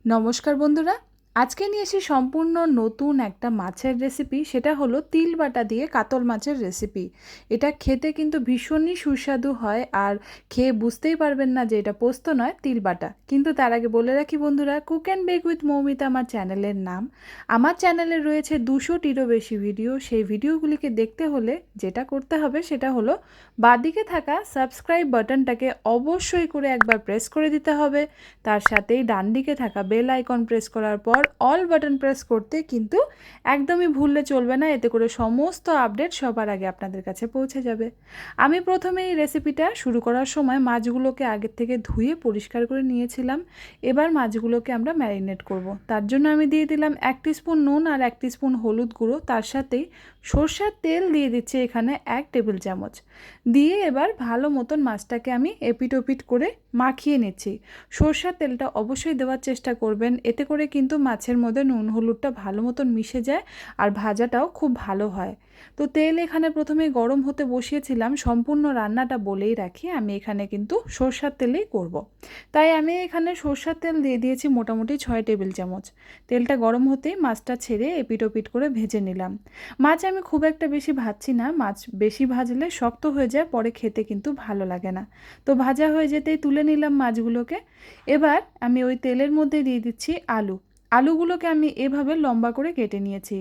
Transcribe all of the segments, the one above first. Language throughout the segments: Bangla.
নমস্কার বন্ধুরা, আজকে নিয়ে এসেছি সম্পূর্ণ নতুন একটা মাছের রেসিপি। সেটা হলো তিল বাটা দিয়ে কাতল মাছের রেসিপি। এটা খেতে কিন্তু ভীষণই সুস্বাদু হয়, আর খেয়ে বুঝতেই পারবেন না যে এটা পোস্ত নয়, তিল বাটা। কিন্তু তার আগে বলে রাখি বন্ধুরা, cook and bake with Moumita আমার চ্যানেলের নাম। আমার চ্যানেলে রয়েছে 200টিরও বেশি ভিডিও। সেই ভিডিওগুলিকে দেখতে হলে যেটা করতে হবে সেটা হলো বাঁদিকে থাকা সাবস্ক্রাইব বাটনটাকে অবশ্যই করে একবার প্রেস করে দিতে হবে। তার সাথেই ডান দিকে থাকা বেল আইকন প্রেস করার পর অল বাটন প্রেস করতে কিন্তু একদমই ভুললে চলবে না, এতে করে সমস্ত আপডেট সবার আগে আপনাদের কাছে পৌঁছে যাবে। আমি প্রথমে এই রেসিপিটা শুরু করার সময় মাছগুলোকে আগের থেকে ধুয়ে পরিষ্কার করে নিয়েছিলাম। এবার মাছগুলোকে আমরা ম্যারিনেট করব। তার জন্য আমি দিয়ে দিলাম 1 টিস্পুন নুন আর 1 টিস্পুন হলুদ গুঁড়ো। তার সাথেই সরষের তেল দিয়ে দিচ্ছি এখানে 1 টেবিল চামচ। দিয়ে এবার ভালো মতন মাছটাকে আমি এপিট ওপিট করে মাখিয়ে নিচ্ছি। সরষের তেলটা অবশ্যই দেওয়ার চেষ্টা করবেন, এতে করে কিন্তু মাছের মধ্যে নুন হলুদটা ভালো মতন মিশে যায় আর ভাজাটাও খুব ভালো হয়। তো তেল এখানে প্রথমে গরম হতে বসিয়েছিলাম। সম্পূর্ণ রান্নাটা বলেই রাখি, আমি এখানে কিন্তু সরষের তেলেই করব। তাই আমি এখানে সরষের তেল দিয়ে দিয়েছি মোটামুটি 6 টেবিল চামচ। তেলটা গরম হতেই মাছটা ছেড়ে এপিট ওপিট করে ভেজে নিলাম। মাছ আমি খুব একটা বেশি ভাজছি না, মাছ বেশি ভাজলে শক্ত হয়ে যায়, পরে খেতে কিন্তু ভালো লাগে না। তো ভাজা হয়ে যেতেই তুলে নিলাম মাছগুলোকে। এবার আমি ওই তেলের মধ্যে দিয়ে দিচ্ছি আলুগুলোকে আমি এভাবে লম্বা করে কেটে নিয়েছি।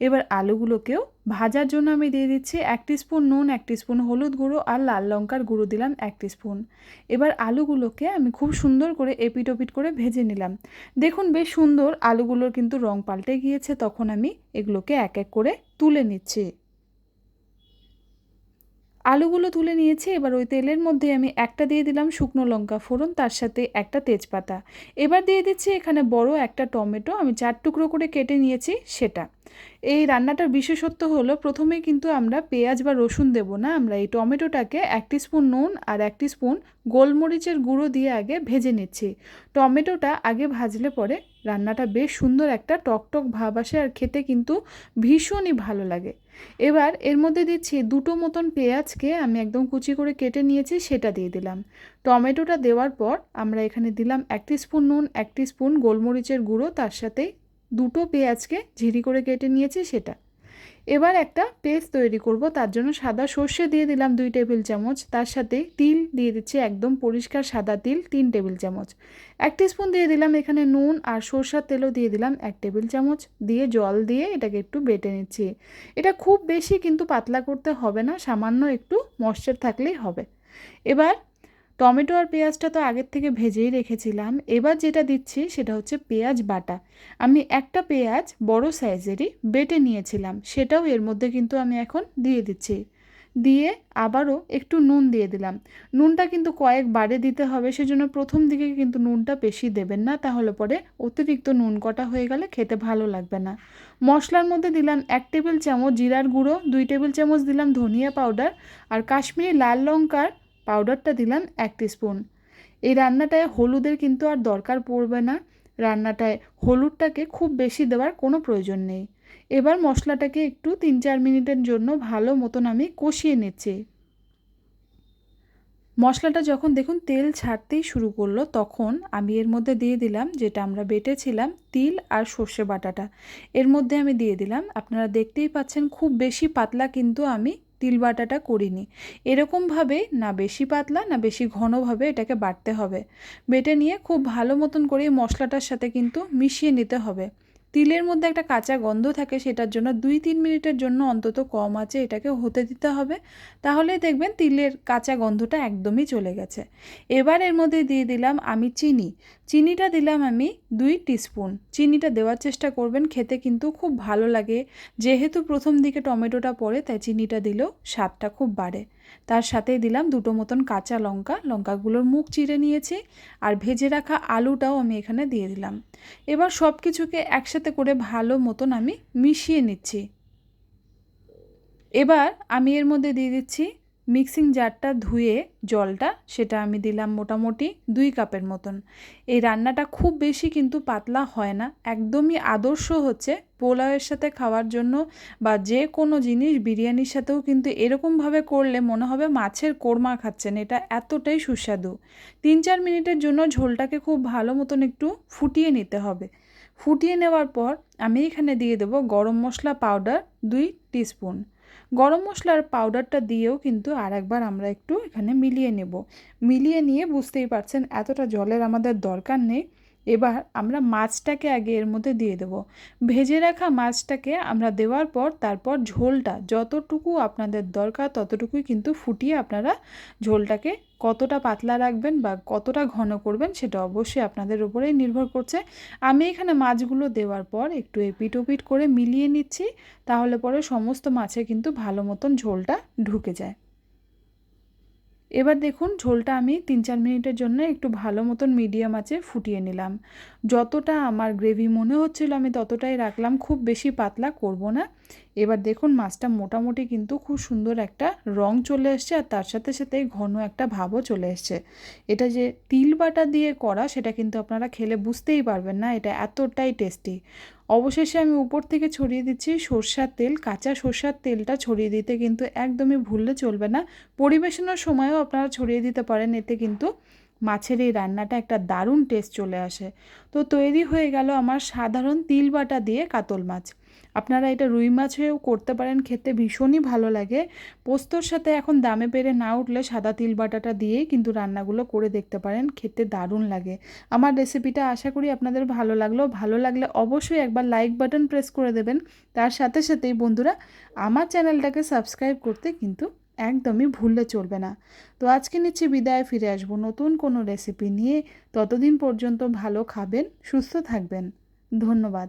এবার আলুগুলোকেও ভাজার জন্য আমি দিয়ে দিচ্ছি 1 টিস্পুন নুন, 1 টিস্পুন হলুদ গুঁড়ো আর লাল লঙ্কার গুঁড়ো দিলাম 1 টিস্পুন। এবার আলুগুলোকে আমি খুব সুন্দর করে এপিট ওপিট করে ভেজে নিলাম। দেখুন বেশ সুন্দর আলুগুলোর কিন্তু রং পাল্টে গিয়েছে। তখন আমি এগুলোকে এক এক করে তুলে নিচ্ছি। আলুগুলো তুলে নিয়েছি। এবার ওই তেলের মধ্যে আমি একটা দিয়ে দিলাম শুকনো লঙ্কা ফোড়ন, তার সাথে একটা তেজপাতা। এবার দিয়ে দিচ্ছি এখানে বড় একটা টমেটো, আমি 4 টুকরো করে কেটে নিয়েছি সেটা। এই রান্নাটার বিশেষত্ব হলো প্রথমেই কিন্তু আমরা পেঁয়াজ বা রসুন দেব না, আমরা এই টমেটোটাকে 1 টিস্পুন নুন আর 1 টিস্পুন গোলমরিচের গুঁড়ো দিয়ে আগে ভেজে নিচ্ছি। টমেটোটা আগে ভাজলে পরে রান্নাটা বেশ সুন্দর একটা টকটক ভাব আসে, আর খেতে কিন্তু ভীষণই ভালো লাগে। এবার এর মধ্যে দিচ্ছি 2টো মতন পেঁয়াজকে আমি একদম কুচি করে কেটে নিয়েছি, সেটা দিয়ে দিলাম। টমেটোটা দেওয়ার পর আমরা এখানে দিলাম 1 টিস্পুন নুন, 1 টিস্পুন গোলমরিচের গুঁড়ো, তার সাথেই 2টো পেঁয়াজকে ঝিরি করে কেটে নিয়েছি সেটা। এবার একটা পেস্ট তৈরি করব। তার জন্য সাদা সর্ষে দিয়ে দিলাম 2 টেবিল চামচ, তার সাথে তিল দিয়ে দিচ্ছি একদম পরিষ্কার সাদা তিল 3 টেবিল চামচ। 1 টিস্পুন দিয়ে দিলাম এখানে নুন, আর সরষের তেলও দিয়ে দিলাম 1 টেবিল চামচ। দিয়ে জল দিয়ে এটাকে একটু বেটে নিচ্ছি। এটা খুব বেশি কিন্তু পাতলা করতে হবে না, সামান্য একটু ময়েশ্চার থাকলেই হবে। এবার টমেটো আর পেঁয়াজটা তো আগের থেকে ভেজেই রেখেছিলাম। এবার যেটা দিচ্ছি সেটা হচ্ছে পেঁয়াজ বাটা। আমি একটা পেঁয়াজ বড় সাইজেরই বেটে নিয়েছিলাম, সেটাও এর মধ্যে কিন্তু আমি এখন দিয়ে দিচ্ছি। দিয়ে আবারও একটু নুন দিয়ে দিলাম। নুনটা কিন্তু কয়েকবারে দিতে হবে, সেজন্য প্রথম দিকে কিন্তু নুনটা বেশি দেবেন না, তাহলে পরে অতিরিক্ত নুন কটা হয়ে গেলে খেতে ভালো লাগবে না। মশলার মধ্যে দিলাম 1 টেবিল চামচ জিরার গুঁড়ো, 2 টেবিল চামচ দিলাম ধনিয়া পাউডার, আর কাশ্মীরি লাল লঙ্কার পাউডারটা দিলাম 1 টিস্পুন। এই রান্নাটায় হলুদের কিন্তু আর দরকার পড়বে না, রান্নাটায় হলুদটাকে খুব বেশি দেওয়ার কোনো প্রয়োজন নেই। এবার মশলাটাকে একটু 3-4 মিনিটের জন্য ভালো মতন আমি কষিয়ে নিচ্ছি। মশলাটা যখন দেখুন তেল ছাড়তেই শুরু করলো, তখন আমি এর মধ্যে দিয়ে দিলাম যেটা আমরা বেটেছিলাম তিল আর সর্ষে বাটাটা। এর মধ্যে আমি দিয়ে দিলাম। আপনারা দেখতেই পাচ্ছেন খুব বেশি পাতলা কিন্তু আমি তিল বাটাটা করিনি। এরকমভাবে না বেশি পাতলা না বেশি ঘনভাবে এটাকে বাটতে হবে। বেটে নিয়ে খুব ভালো মতন করে মশলাটার সাথে কিন্তু মিশিয়ে নিতে হবে। তিলের মধ্যে একটা কাঁচা গন্ধ থাকে, সেটার জন্য 2-3 মিনিটের জন্য অন্তত কম আঁচে এটাকে হতে দিতে হবে। তাহলেই দেখবেন তিলের কাঁচা গন্ধটা একদমই চলে গেছে। এবার এর মধ্যে দিয়ে দিলাম আমি চিনিটা দিলাম আমি 2 টিস্পুন। চিনিটা দেওয়ার চেষ্টা করবেন, খেতে কিন্তু খুব ভালো লাগে। যেহেতু প্রথম দিকে টমেটোটা পড়ে, তাই চিনিটা দিলেও স্বাদটা খুব বাড়ে। তার সাথেই দিলাম 2টো মতন কাঁচা লঙ্কা, লঙ্কাগুলোর মুখ চিরে নিয়েছি, আর ভেজে রাখা আলুটাও আমি এখানে দিয়ে দিলাম। এবার সব কিছুকে একসাথে করে ভালো মতন আমি মিশিয়ে নিচ্ছি। এবার আমি এর মধ্যে দিয়ে দিচ্ছি মিক্সিং জারটা ধুয়ে জলটা সেটা আমি দিলাম মোটামুটি 2 কাপের মতন। এই রান্নাটা খুব বেশি কিন্তু পাতলা হয় না, একদমই আদর্শ হচ্ছে পোলাওয়ের সাথে খাওয়ার জন্য বা যে কোনো জিনিস বিরিয়ানির সাথেও কিন্তু এরকমভাবে করলে মনে হবে মাছের কোরমা খাচ্ছেন, এটা এতটাই সুস্বাদু। 3-4 মিনিটের জন্য ঝোলটাকে খুব ভালো মতন একটু ফুটিয়ে নিতে হবে। ফুটিয়ে নেওয়ার পর আমি এখানে দিয়ে দেবো গরম মশলা পাউডার 2 টিস্পুন। গরম মশলার পাউডারটা দিয়েও কিন্তু আরেকবার আমরা একটু এখানে মিলিয়ে নেব। মিলিয়ে নিয়ে বুঝতেই পারছেন এতটা জলের আমাদের দরকার নেই। এবার আমরা মাছটাকে আগে এর মধ্যে দিয়ে দেব। ভেজে রাখা মাছটাকে আমরা দেওয়ার পর তারপর ঝোলটা যতটুকু আপনাদের দরকার ততটুকুই কিন্তু ফুটিয়ে আপনারা ঝোলটাকে কতটা পাতলা রাখবেন বা কতটা ঘন করবেন সেটা অবশ্যই আপনাদের উপরেই নির্ভর করছে। আমি এখানে মাছগুলো দেওয়ার পর একটু এপিট ওপিট করে মিলিয়ে নিচ্ছি, তাহলে পরে সমস্ত মাছে কিন্তু ভালো মতন ঝোলটা ঢুকে যায়। এবার দেখুন ঝোলটা আমি 3-4 মিনিটের জন্য একটু ভালো মতন মিডিয়াম আঁচে ফুটিয়ে নিলাম। যতটা আমার গ্রেভি মনে হচ্ছিল আমি ততটাই রাখলাম, খুব বেশি পাতলা করব না। এবার দেখুন মাছটা মোটামুটি কিন্তু খুব সুন্দর একটা রং চলে এসছে আর তার সাথে সাথে ঘন একটা ভাবও চলে এসছে। এটা যে তিল বাটা দিয়ে করা সেটা কিন্তু আপনারা খেলে বুঝতেই পারবেন না, এটা এতটাই টেস্টি। অবশেষে আমি উপর থেকে ছড়িয়ে দিচ্ছি সরষার তেল, কাঁচা সরষার তেলটা ছড়িয়ে দিতে কিন্তু একদমই ভুললে চলবে না। পরিবেশনের সময়ও আপনারা ছড়িয়ে দিতে পারেন, এতে কিন্তু মাছের এই রান্নাটা একটা দারুণ টেস্ট চলে আসে। তো তৈরি হয়ে গেল আমার সাধারণ তিল বাটা দিয়ে কাতল মাছ। আপনারা এটা রুই মাছেও করতে পারেন, খেতে ভীষণই ভালো লাগে। পোস্তর সাথে এখন দামে পেরে না উঠলে সাদা তিল বাটাটা দিয়েই কিন্তু রান্নাগুলো করে দেখতে পারেন, খেতে দারুণ লাগে। আমার রেসিপিটা আশা করি আপনাদের ভালো লাগলো। ভালো লাগলে অবশ্যই একবার লাইক বাটন প্রেস করে দেবেন। তার সাথে সাথেই বন্ধুরা আমার চ্যানেলটাকে সাবস্ক্রাইব করতে কিন্তু একদমই ভুললে চলবে না। তো আজকে নিচ্ছি বিদায়, ফিরে আসবো নতুন কোনো রেসিপি নিয়ে। ততদিন পর্যন্ত ভালো খাবেন, সুস্থ থাকবেন। ধন্যবাদ।